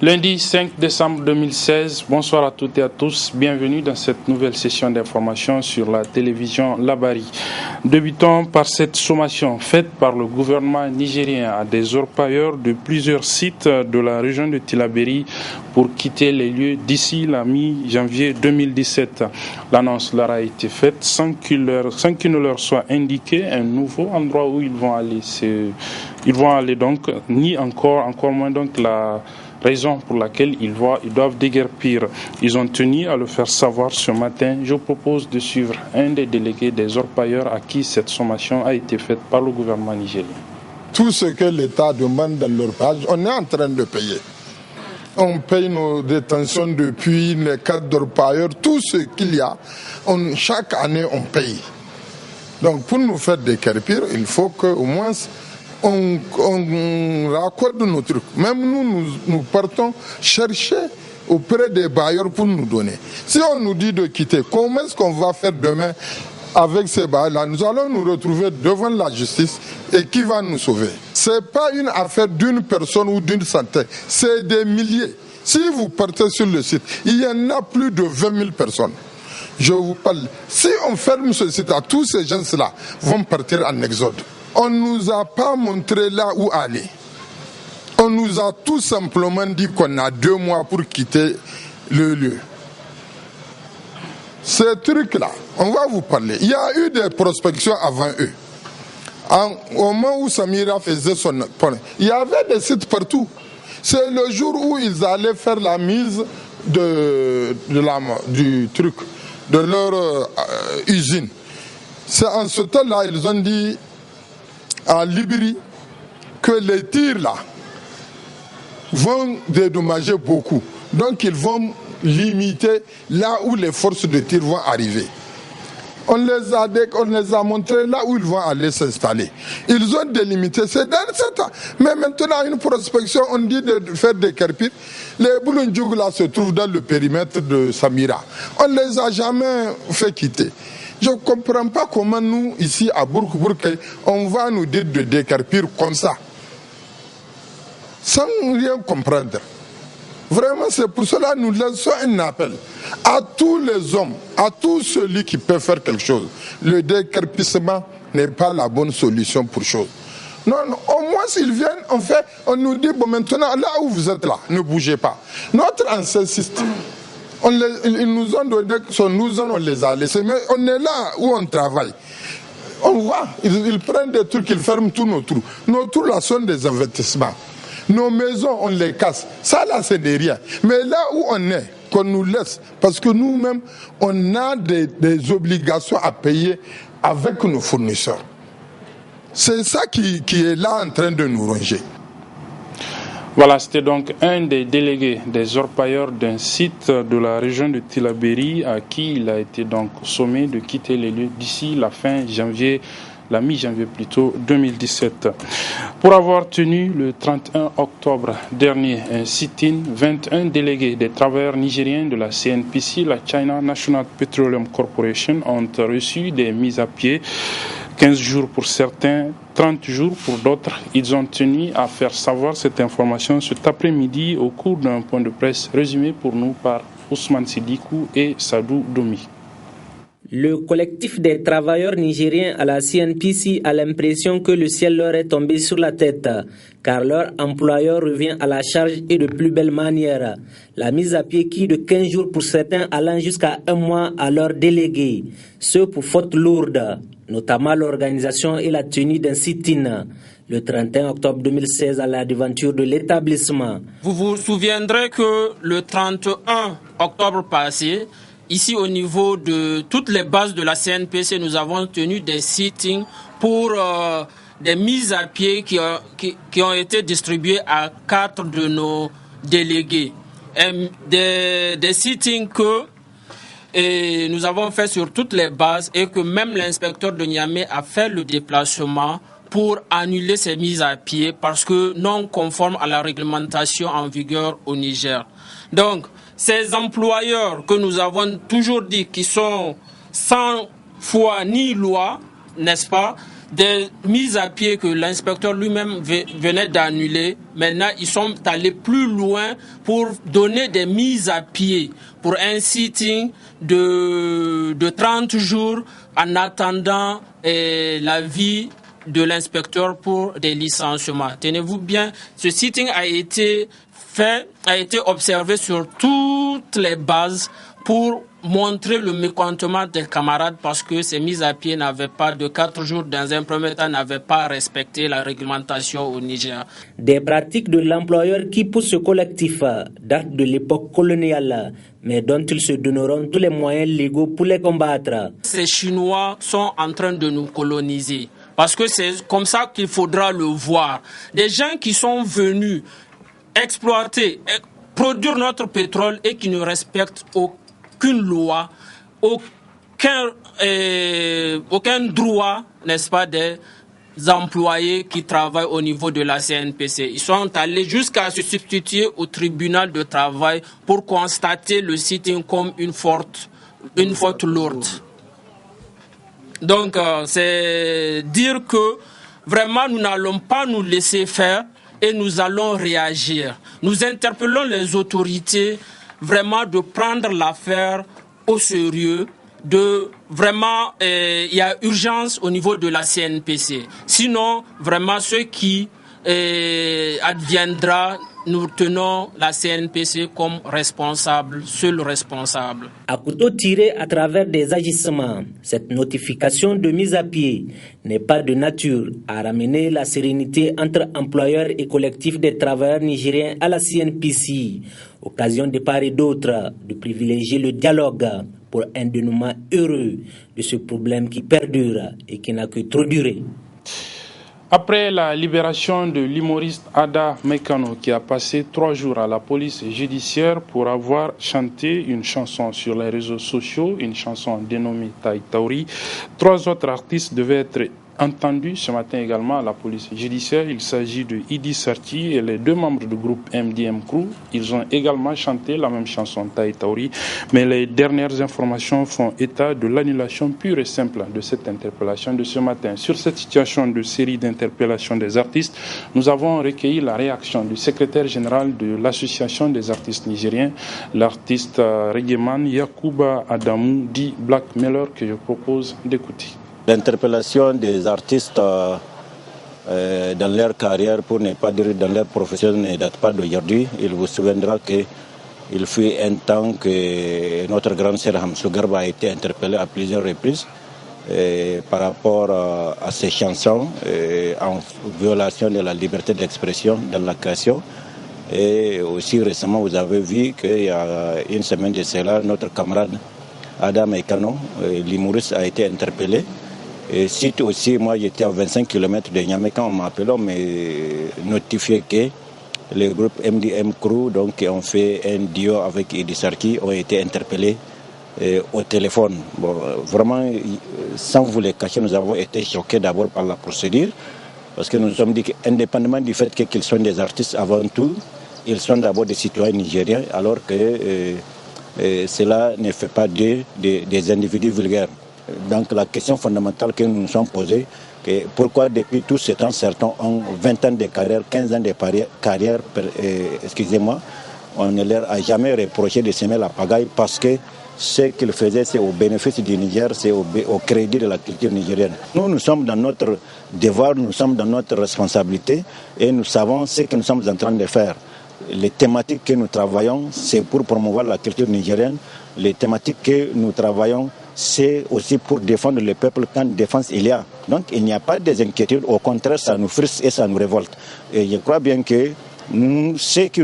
Lundi 5 décembre 2016, bonsoir à toutes et à tous, bienvenue dans cette nouvelle session d'information sur la télévision Labari. Débutons par cette sommation faite par le gouvernement nigérien à des orpailleurs de plusieurs sites de la région de Tillabéri pour quitter les lieux d'ici la mi-janvier 2017. L'annonce leur a été faite sans qu'il ne leur soit indiqué un nouveau endroit où ils vont aller. Ils vont aller donc, ni encore moins donc la raison pour laquelle ils doivent déguerpir. Ils ont tenu à le faire savoir ce matin. Je propose de suivre un des délégués des orpailleurs à qui cette sommation a été faite par le gouvernement nigérien. Tout ce que l'État demande dans l'orpaillage, on est en train de payer. On paye nos détentions depuis les cadres d'orpailleurs, tout ce qu'il y a, chaque année on paye. Donc pour nous faire déguerpir, il faut qu'au moins on raccorde nos trucs. Même nous partons chercher auprès des bailleurs pour nous donner. Si on nous dit de quitter, comment est-ce qu'on va faire demain avec ces bailleurs-là? Nous allons nous retrouver devant la justice et qui va nous sauver? Ce n'est pas une affaire d'une personne ou d'une centaine, c'est des milliers. Si vous partez sur le site, il y en a plus de 20 000 personnes. Je vous parle. Si on ferme ce site, tous ces gens-là vont partir en exode. On ne nous a pas montré là où aller. On nous a tout simplement dit qu'on a 2 mois pour quitter le lieu. Ces trucs-là, on va vous parler. Il y a eu des prospections avant eux. Au moment où Samira faisait son point, il y avait des sites partout. C'est le jour où ils allaient faire la mise du truc, de leur usine. C'est en ce temps-là, ils ont dit à Libéry que les tirs là vont dédommager beaucoup. Donc ils vont limiter là où les forces de tir vont arriver. On les a montrés là où ils vont aller s'installer. Ils ont délimité. C'est dans ce temps. Mais maintenant, une prospection, on dit de faire des carpires. Les Boulundjoug là se trouvent dans le périmètre de Samira. On ne les a jamais fait quitter. Je ne comprends pas comment nous, ici à Bourg-Bourg, on va nous dire de décarpir comme ça. Sans rien comprendre. Vraiment, c'est pour cela que nous lançons un appel à tous les hommes, à tous ceux qui peuvent faire quelque chose. Le décarpissement n'est pas la bonne solution pour chose. Non, au moins s'ils viennent, on nous dit, bon maintenant, là où vous êtes là, ne bougez pas. Notre ancien système, ils nous ont donné son nous on les a laissés, mais on est là où on travaille. On voit, ils prennent des trucs, ils ferment tous nos trous. Nos trous là sont des investissements. Nos maisons, on les casse. Ça là, c'est des rien. Mais là où on est, qu'on nous laisse, parce que nous-mêmes, on a des obligations à payer avec nos fournisseurs. C'est ça qui est là en train de nous ronger. Voilà, c'était donc un des délégués des orpailleurs d'un site de la région de Tillabéri à qui il a été donc sommé de quitter les lieux d'ici la mi-janvier plutôt 2017. Pour avoir tenu le 31 octobre dernier un sit-in, 21 délégués des travailleurs nigériens de la CNPC, la China National Petroleum Corporation, ont reçu des mises à pied. 15 jours pour certains, 30 jours pour d'autres. Ils ont tenu à faire savoir cette information cet après-midi au cours d'un point de presse résumé pour nous par Ousmane Sidikou et Sadou Domi. Le collectif des travailleurs nigériens à la CNPC a l'impression que le ciel leur est tombé sur la tête, car leur employeur revient à la charge et de plus belle manière. La mise à pied qui de 15 jours pour certains allant jusqu'à 1 mois à leurs délégués, ce pour faute lourde, notamment l'organisation et la tenue d'un sit-in. Le 31 octobre 2016 à la devanture de l'établissement. Vous vous souviendrez que le 31 octobre passé, ici au niveau de toutes les bases de la CNPC, nous avons tenu des sittings pour des mises à pied qui ont été distribuées à 4 de nos délégués. Des sittings que nous avons fait sur toutes les bases et que même l'inspecteur de Niamey a fait le déplacement pour annuler ces mises à pied parce que non conformes à la réglementation en vigueur au Niger. Donc, ces employeurs que nous avons toujours dit qui sont sans foi ni loi, n'est-ce pas, des mises à pied que l'inspecteur lui-même venait d'annuler. Maintenant, ils sont allés plus loin pour donner des mises à pied pour un sitting de 30 jours en attendant l'avis de l'inspecteur pour des licenciements. Tenez-vous bien, ce sitting a été observé sur toutes les bases pour montrer le mécontentement des camarades parce que ces mises à pied n'avaient pas de 4 jours dans un premier temps, n'avaient pas respecté la réglementation au Niger. Des pratiques de l'employeur qui poussent ce collectif datent de l'époque coloniale, mais dont ils se donneront tous les moyens légaux pour les combattre. Ces Chinois sont en train de nous coloniser parce que c'est comme ça qu'il faudra le voir. Des gens qui sont venus exploiter, produire notre pétrole et qui ne respectent aucune loi, aucun droit, n'est-ce pas, des employés qui travaillent au niveau de la CNPC. Ils sont allés jusqu'à se substituer au tribunal de travail pour constater le sitting comme une faute lourde. Donc, c'est dire que vraiment nous n'allons pas nous laisser faire et nous allons réagir. Nous interpellons les autorités vraiment de prendre l'affaire au sérieux, de vraiment, il y a urgence au niveau de la CNPC. Sinon, vraiment, ce qui adviendra, nous tenons la CNPC comme responsable, seul responsable. À couteau tiré à travers des agissements, cette notification de mise à pied n'est pas de nature à ramener la sérénité entre employeurs et collectifs des travailleurs nigériens à la CNPC. Occasion de part et d'autre de privilégier le dialogue pour un dénouement heureux de ce problème qui perdure et qui n'a que trop duré. Après la libération de l'humoriste Ada Mekano qui a passé 3 jours à la police judiciaire pour avoir chanté une chanson sur les réseaux sociaux, une chanson dénommée Tai Tauri, 3 autres artistes devaient être entendus ce matin également à la police judiciaire. Il s'agit de Idi Sarki et les 2 membres du groupe MDM Crew. Ils ont également chanté la même chanson Tai Tauri, mais les dernières informations font état de l'annulation pure et simple de cette interpellation de ce matin. Sur cette situation de série d'interpellations des artistes, nous avons recueilli la réaction du secrétaire général de l'association des artistes nigériens, l'artiste reggaeman Yakuba Adamou, dit Black Miller, que je propose d'écouter. L'interpellation des artistes dans leur carrière, pour ne pas dire dans leur profession, ne date pas d'aujourd'hui. Il vous souviendra qu'il fut un temps que notre grande sœur Hamsou Garba a été interpellée à plusieurs reprises par rapport à ses chansons en violation de la liberté d'expression dans la création. Et aussi récemment, vous avez vu qu'il y a une semaine de cela, notre camarade Adam Ekano, l'humoriste, a été interpellé. Et suite aussi, moi j'étais à 25 km de Niamey quand on m'a appelé, on m'a notifié que le groupe MDM Crew, donc, qui ont fait un duo avec Idi Sarki, ont été interpellés au téléphone. Bon, vraiment, sans vous le cacher, nous avons été choqués d'abord par la procédure, parce que nous nous sommes dit qu'indépendamment du fait qu'ils sont des artistes avant tout, ils sont d'abord des citoyens nigériens, alors que cela ne fait pas des individus vulgaires. Donc la question fondamentale que nous nous sommes posée, c'est pourquoi depuis tout ce temps, certains ont 20 ans de carrière, 15 ans de carrière, on ne leur a jamais reproché de semer la pagaille parce que ce qu'ils faisaient, c'est au bénéfice du Niger, c'est au crédit de la culture nigérienne. Nous sommes dans notre devoir, nous sommes dans notre responsabilité et nous savons ce que nous sommes en train de faire. Les thématiques que nous travaillons, c'est pour promouvoir la culture nigérienne. Les thématiques que nous travaillons, c'est aussi pour défendre le peuple quand défense il y a. Donc il n'y a pas des inquiétudes, au contraire ça nous frustre et ça nous révolte. Et je crois bien que ce que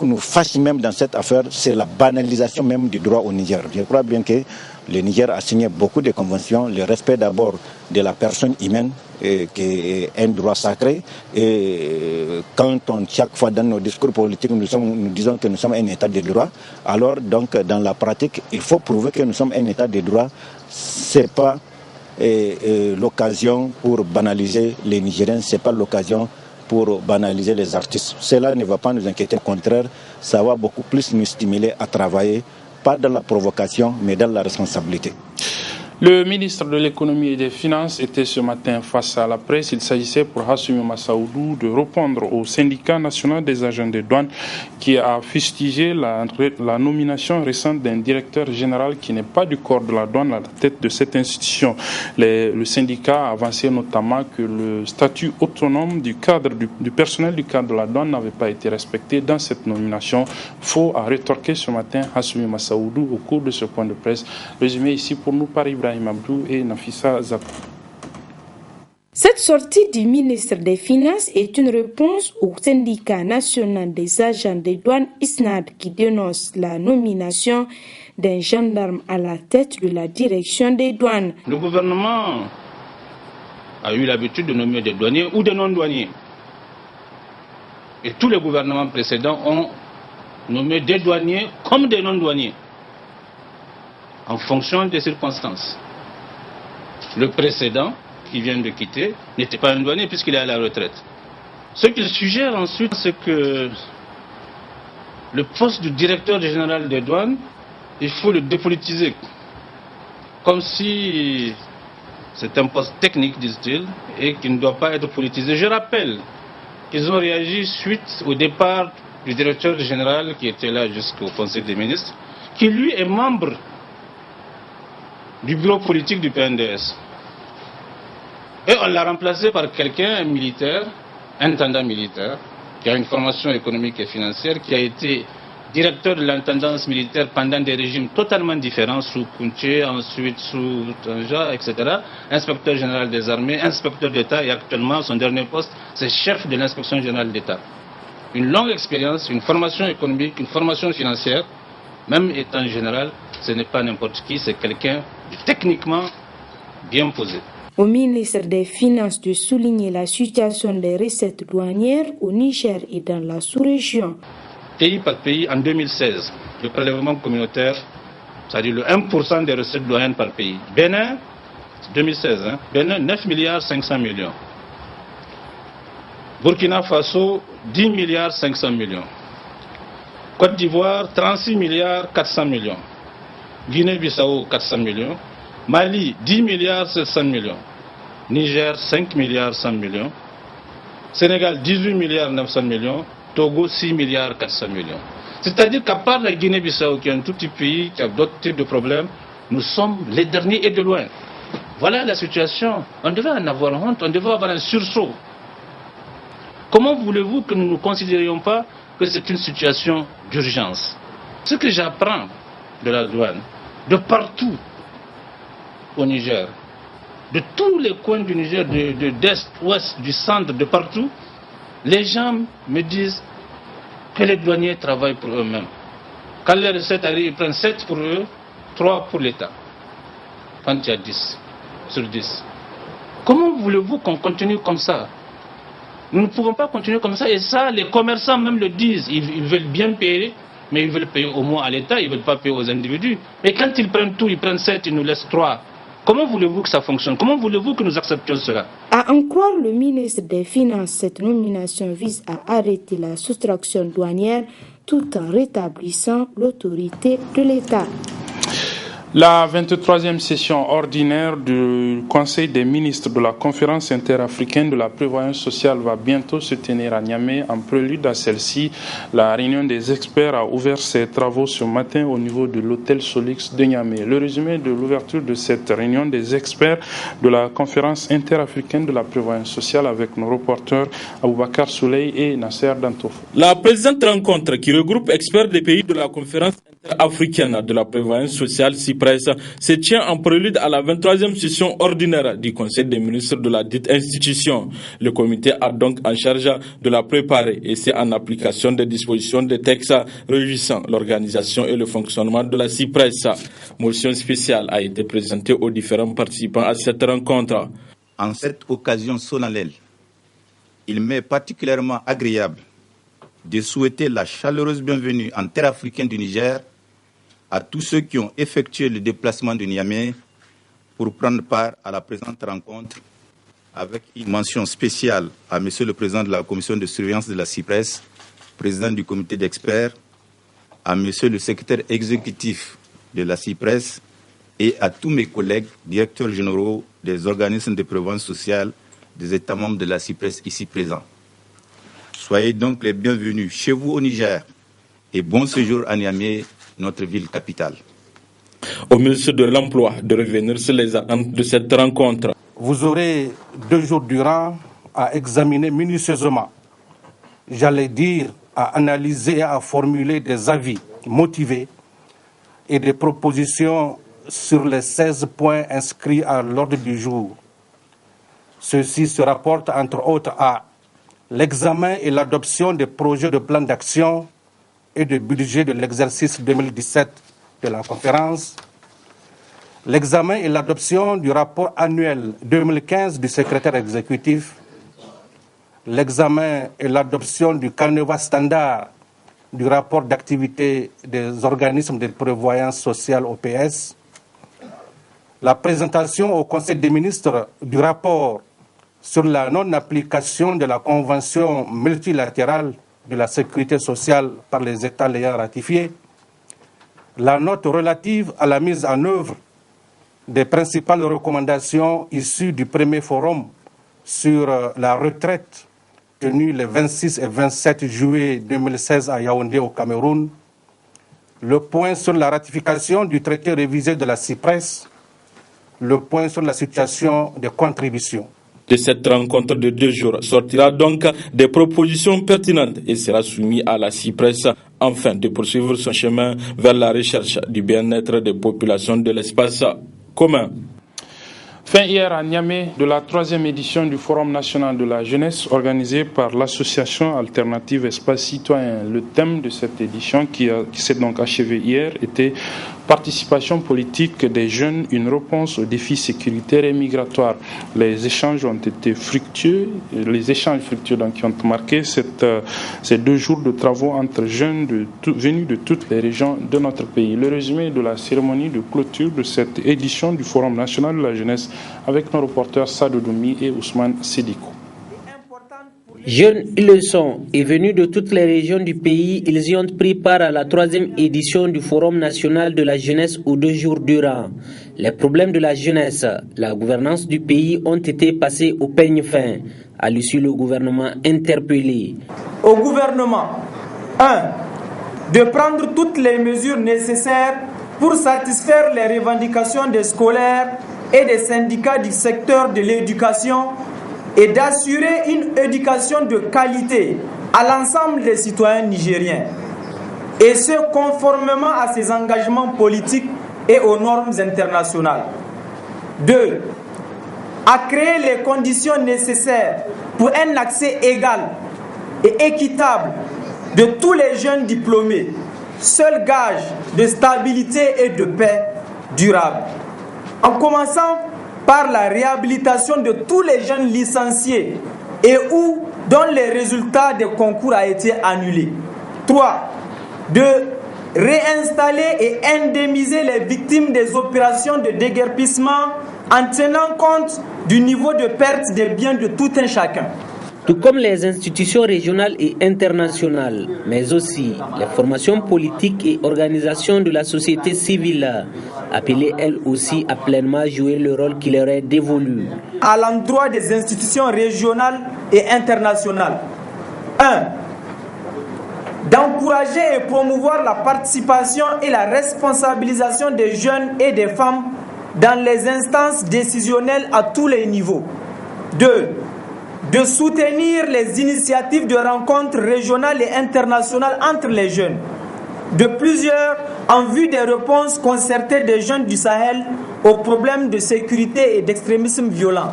nous fâche même dans cette affaire, c'est la banalisation même du droit au Niger. Je crois bien que le Niger a signé beaucoup de conventions, le respect d'abord de la personne humaine, qui est un droit sacré. Et quand chaque fois dans nos discours politiques, nous disons que nous sommes un état de droit, alors donc dans la pratique, il faut prouver que nous sommes un état de droit. C'est pas l'occasion pour banaliser les Nigériens, c'est pas l'occasion pour banaliser les artistes. Cela ne va pas nous inquiéter, au contraire, ça va beaucoup plus nous stimuler à travailler, pas dans la provocation, mais dans la responsabilité. Le ministre de l'économie et des finances était ce matin face à la presse. Il s'agissait pour Hassoumi Massaoudou de répondre au syndicat national des agents des douanes qui a fustigé la nomination récente d'un directeur général qui n'est pas du corps de la douane à la tête de cette institution. Le syndicat a avancé notamment que le statut autonome du personnel du cadre de la douane n'avait pas été respecté dans cette nomination. Faux, a rétorqué ce matin Hassoumi Massaoudou au cours de ce point de presse. Résumé ici pour nous par Ibrahim Abdou et Nafissa Zakou. Cette sortie du ministre des Finances est une réponse au syndicat national des agents des douanes ISNAD qui dénonce la nomination d'un gendarme à la tête de la direction des douanes. Le gouvernement a eu l'habitude de nommer des douaniers ou des non-douaniers. Et tous les gouvernements précédents ont nommé des douaniers comme des non-douaniers, en fonction des circonstances. Le précédent, qui vient de quitter, n'était pas un douanier puisqu'il est à la retraite. Ce qu'il suggère ensuite, c'est que le poste du directeur général des douanes, il faut le dépolitiser. Comme si c'est un poste technique, disent-ils, et qui ne doit pas être politisé. Je rappelle qu'ils ont réagi suite au départ du directeur général qui était là jusqu'au Conseil des ministres, qui lui est membre du bureau politique du PNDS. Et on l'a remplacé par quelqu'un, un militaire, intendant militaire, qui a une formation économique et financière, qui a été directeur de l'intendance militaire pendant des régimes totalement différents, sous Kounché, ensuite sous Tanja, etc. Inspecteur général des armées, inspecteur d'État, et actuellement son dernier poste, c'est chef de l'inspection générale d'État. Une longue expérience, une formation économique, une formation financière, même étant général, ce n'est pas n'importe qui, c'est quelqu'un de techniquement bien posé. Au ministre des Finances de souligner la situation des recettes douanières au Niger et dans la sous-région. Pays par pays, en 2016, le prélèvement communautaire, c'est-à-dire le 1% des recettes douanières par pays. Bénin, 2016, Bénin, 9 milliards 500 millions. Burkina Faso, 10 milliards 500 millions. Côte d'Ivoire, 36 milliards 400 millions. Guinée-Bissau, 400 millions. Mali, 10 milliards 700 millions. Niger, 5 milliards 100 millions. Sénégal, 18 milliards 900 millions. Togo, 6 milliards 400 millions. C'est-à-dire qu'à part la Guinée-Bissau, qui est un tout petit pays, qui a d'autres types de problèmes, nous sommes les derniers et de loin. Voilà la situation. On devait en avoir honte, on devait avoir un sursaut. Comment voulez-vous que nous ne considérions pas que c'est une situation d'urgence? Ce que j'apprends de la douane, de partout au Niger, de tous les coins du Niger, d'est, ouest, du centre, de partout, les gens me disent que les douaniers travaillent pour eux-mêmes. Quand les recettes arrivent, ils prennent 7 pour eux, 3 pour l'État. Quand il y a 10 sur 10. Comment voulez-vous qu'on continue comme ça? Nous ne pouvons pas continuer comme ça. Et ça, les commerçants même le disent. Ils veulent bien payer, mais ils veulent payer au moins à l'État, ils ne veulent pas payer aux individus. Mais quand ils prennent tout, ils prennent 7, ils nous laissent 3. Comment voulez-vous que ça fonctionne? Comment voulez-vous que nous acceptions cela? À en croire le ministre des Finances, cette nomination vise à arrêter la soustraction douanière tout en rétablissant l'autorité de l'État. La 23e session ordinaire du Conseil des ministres de la Conférence interafricaine de la prévoyance sociale va bientôt se tenir à Niamey. En prélude à celle-ci, la réunion des experts a ouvert ses travaux ce matin au niveau de l'hôtel Solix de Niamey. Le résumé de l'ouverture de cette réunion des experts de la Conférence interafricaine de la prévoyance sociale avec nos reporters Aboubakar Souley et Nasser Dantouf. La présente rencontre qui regroupe experts des pays de la Conférence interafricaine de la prévoyance sociale se tient en prélude à la 23e session ordinaire du Conseil des ministres de la dite institution. Le comité a donc en charge de la préparer et c'est en application des dispositions des textes régissant l'organisation et le fonctionnement de la CIPRES. Motion spéciale a été présentée aux différents participants à cette rencontre. En cette occasion solennelle, il m'est particulièrement agréable de souhaiter la chaleureuse bienvenue en terre africaine du Niger à tous ceux qui ont effectué le déplacement de Niamey pour prendre part à la présente rencontre, avec une mention spéciale à Monsieur le Président de la Commission de surveillance de la CIPRES, Président du comité d'experts, à Monsieur le Secrétaire exécutif de la CIPRES et à tous mes collègues, directeurs généraux des organismes de prévoyance sociale des États membres de la CIPRES ici présents. Soyez donc les bienvenus chez vous au Niger et bon séjour à Niamey, notre ville capitale. Au ministre de l'Emploi de revenir sur les attentes de cette rencontre. Vous aurez 2 jours durant à examiner minutieusement, j'allais dire à analyser et à formuler des avis motivés et des propositions sur les 16 points inscrits à l'ordre du jour. Ceci se rapporte entre autres à l'examen et l'adoption des projets de plan d'action et de budget de l'exercice 2017 de la conférence, l'examen et l'adoption du rapport annuel 2015 du secrétaire exécutif, l'examen et l'adoption du canevas standard du rapport d'activité des organismes de prévoyance sociale OPS, la présentation au Conseil des ministres du rapport sur la non-application de la Convention multilatérale de la sécurité sociale par les États l'ayant ratifiée, la note relative à la mise en œuvre des principales recommandations issues du premier forum sur la retraite tenu les 26 et 27 juillet 2016 à Yaoundé au Cameroun, le point sur la ratification du traité révisé de la CIPRES, le point sur la situation des contributions. De cette rencontre de 2 jours sortira donc des propositions pertinentes et sera soumis à la CIPRES afin de poursuivre son chemin vers la recherche du bien-être des populations de l'espace commun. Fin hier à Niamey de la 3e édition du Forum national de la jeunesse organisé par l'association alternative Espace Citoyen. Le thème de cette édition qui s'est donc achevée hier était participation politique des jeunes, une réponse aux défis sécuritaires et migratoires. Les échanges ont été fructueux, donc, qui ont marqué ces 2 jours de travaux entre jeunes venus de toutes les régions de notre pays. Le résumé de la cérémonie de clôture de cette édition du Forum national de la jeunesse avec nos reporters Sadou Doumi et Ousmane Sédiko. Jeunes, ils le sont, et venus de toutes les régions du pays, ils y ont pris part à la 3e édition du Forum national de la jeunesse aux 2 jours durant. Les problèmes de la jeunesse, la gouvernance du pays ont été passés au peigne fin. À l'issue, le gouvernement interpellé. Au gouvernement, 1. De prendre toutes les mesures nécessaires pour satisfaire les revendications des scolaires et des syndicats du secteur de l'éducation et d'assurer une éducation de qualité à l'ensemble des citoyens nigériens, et ce conformément à ses engagements politiques et aux normes internationales. 2. À créer les conditions nécessaires pour un accès égal et équitable de tous les jeunes diplômés, seul gage de stabilité et de paix durable. En commençant par la réhabilitation de tous les jeunes licenciés et ou dont les résultats des concours a été annulé. 3. De réinstaller et indemniser les victimes des opérations de déguerpissement en tenant compte du niveau de perte des biens de tout un chacun. Tout comme les institutions régionales et internationales, mais aussi les formations politiques et organisations de la société civile, appelées elles aussi à pleinement jouer le rôle qui leur est dévolu. À l'endroit des institutions régionales et internationales. 1. D'encourager et promouvoir la participation et la responsabilisation des jeunes et des femmes dans les instances décisionnelles à tous les niveaux. 2. De soutenir les initiatives de rencontres régionales et internationales entre les jeunes, de plusieurs en vue des réponses concertées des jeunes du Sahel aux problèmes de sécurité et d'extrémisme violent,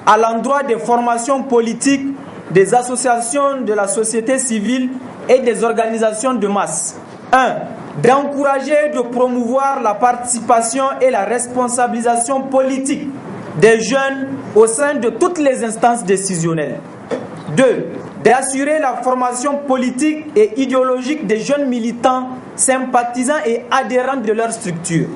à l'endroit des formations politiques, des associations de la société civile et des organisations de masse. 1. D'encourager et de promouvoir la participation et la responsabilisation politique des jeunes au sein de toutes les instances décisionnelles. 2. D'assurer la formation politique et idéologique des jeunes militants, sympathisants et adhérents de leur structure.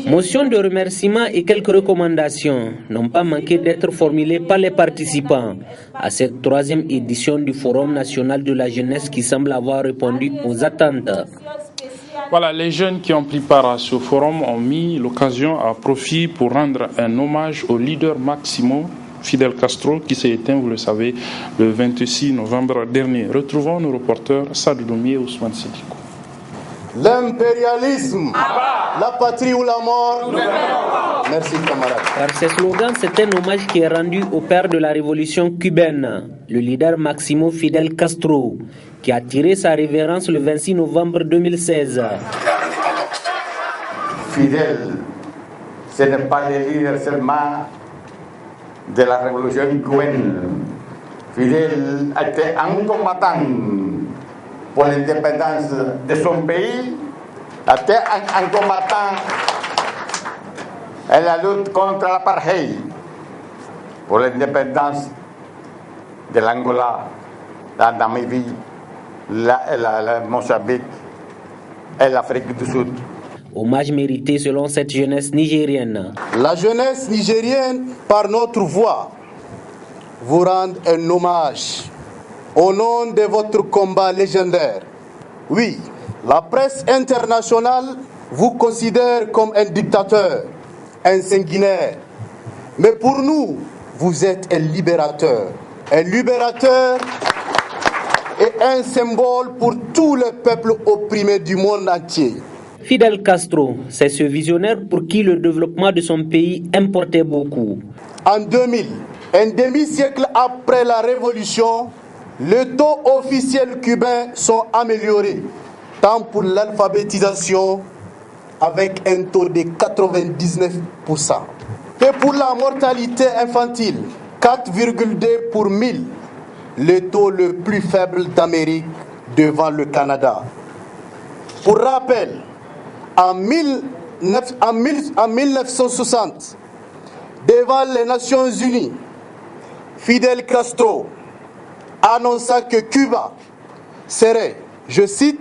Motion de remerciement et quelques recommandations n'ont pas manqué d'être formulées par les participants à cette 3e édition du Forum national de la jeunesse qui semble avoir répondu aux attentes. Voilà, les jeunes qui ont pris part à ce forum ont mis l'occasion à profit pour rendre un hommage au leader Maximo Fidel Castro qui s'est éteint, vous le savez, le 26 novembre dernier. Retrouvons nos reporters Sadou Doumbia et Ousmane Sidiko. L'impérialisme, la patrie ou la mort. Merci camarades. Par ces slogans, c'est un hommage qui est rendu au père de la révolution cubaine, le leader Maximo Fidel Castro, qui a tiré sa révérence le 26 novembre 2016. Fidel, ce n'est pas le leader seulement de la révolution cubaine. Fidel était un combattant pour l'indépendance de son pays, était un combattant en la lutte contre l'apartheid, pour l'indépendance de l'Angola, la Namibie, la Mozambique et l'Afrique du Sud. Hommage mérité selon cette jeunesse nigérienne. La jeunesse nigérienne, par notre voix, vous rend un hommage au nom de votre combat légendaire. Oui, la presse internationale vous considère comme un dictateur, un sanguinaire. Mais pour nous, vous êtes un libérateur. Un libérateur et un symbole pour tous les peuples opprimés du monde entier. Fidel Castro, c'est ce visionnaire pour qui le développement de son pays importait beaucoup. En 2000, un demi-siècle après la révolution, les taux officiels cubains sont améliorés, tant pour l'alphabétisation, avec un taux de 99%, que pour la mortalité infantile, 4,2 pour 1000, le taux le plus faible d'Amérique devant le Canada. Pour rappel, en 1960, devant les Nations Unies, Fidel Castro annonça que Cuba serait, je cite,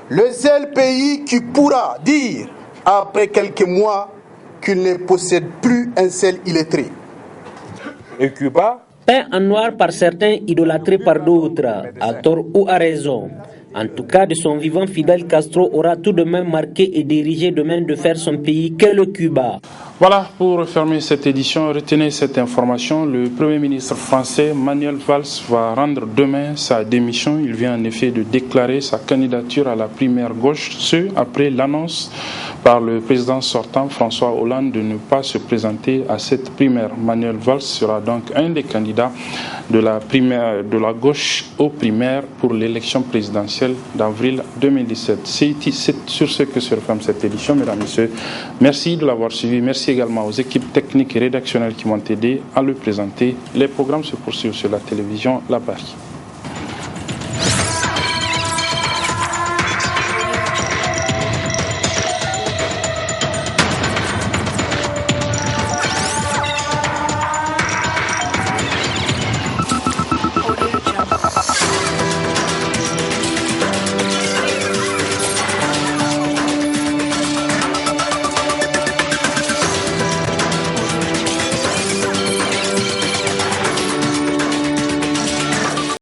le seul pays qui pourra dire, après quelques mois, qu'il ne possède plus un seul illettré. Et Cuba, peint en noir par certains, idolâtré par d'autres, à tort ou à raison. En tout cas, de son vivant, Fidel Castro aura tout de même marqué et dirigé de main de fer son pays qu'est le Cuba. Voilà, pour refermer cette édition, retenez cette information. Le Premier ministre français Manuel Valls va rendre demain sa démission. Il vient en effet de déclarer sa candidature à la primaire gauche, ce après l'annonce par le président sortant François Hollande de ne pas se présenter à cette primaire. Manuel Valls sera donc un des candidats de la primaire de la gauche aux primaires pour l'élection présidentielle d'avril 2017. C'est sur ce que se referme cette édition, mesdames et messieurs. Merci de l'avoir suivi. Merci également aux équipes techniques et rédactionnelles qui m'ont aidé à le présenter. Les programmes se poursuivent sur la télévision La Barre.